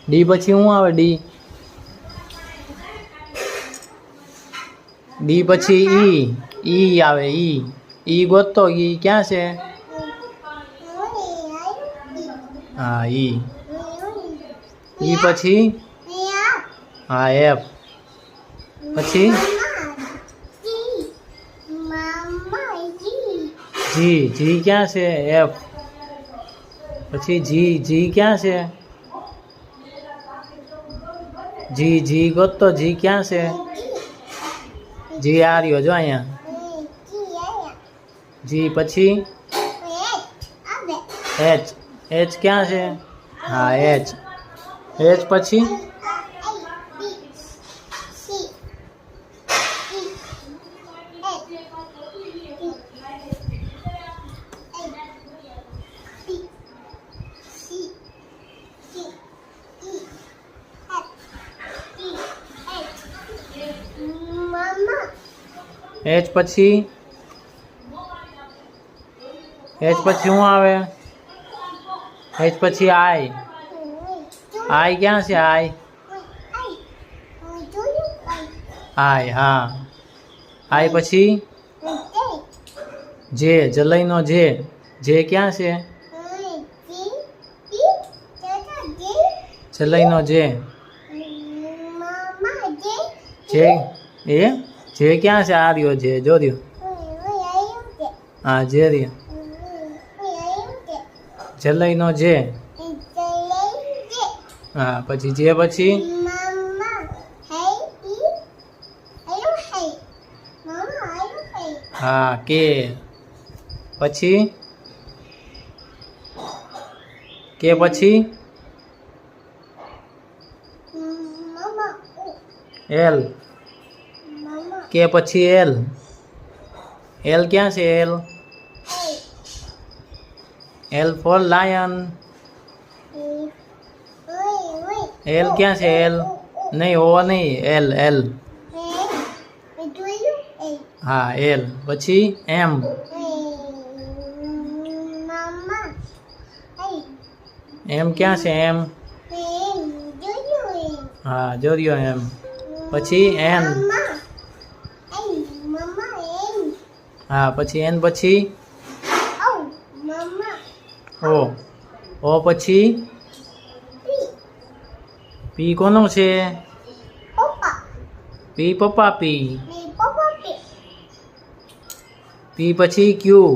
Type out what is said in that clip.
D પછી શું આવે? ડી પછી ઈ આવે. ઈ ગોતતો. ઈ ક્યાં છે? હા ઈ પછી હા એફ પછી જી ક્યાં છે? એફ પછી જી ક્યાં છે? જી ગોતતો. જી ક્યાં છે? જી આ રહ્યો જો અહીંયા. જી પછી એચ ક્યાં છે? હા એચ પછી એચ પછી શું આવે? એચ પછી આઈ ક્યાં છે? આઈ હા. આઈ પછી જે જલઈનો જે ક્યાં છે? જલઈનો જે ક્યાં છે? આ રહ્યો જે. જો રહ્યો. હા જે રહ્યો. જલઈનો જે. હા પછી જે પછી હા કે પછી એલ કે પછી એલ ક્યાં છે? L four lion. એલ ક્યાં છે? નહીં ઓ નહીં. એલ હા એલ પછી એમ ક્યાં છે? હા જો રહ્યો એમ. પછી એન હા પછી એન પછી ઓ પછી પી કોનો છે? પી પપ્પા. પી પછી ક્યુ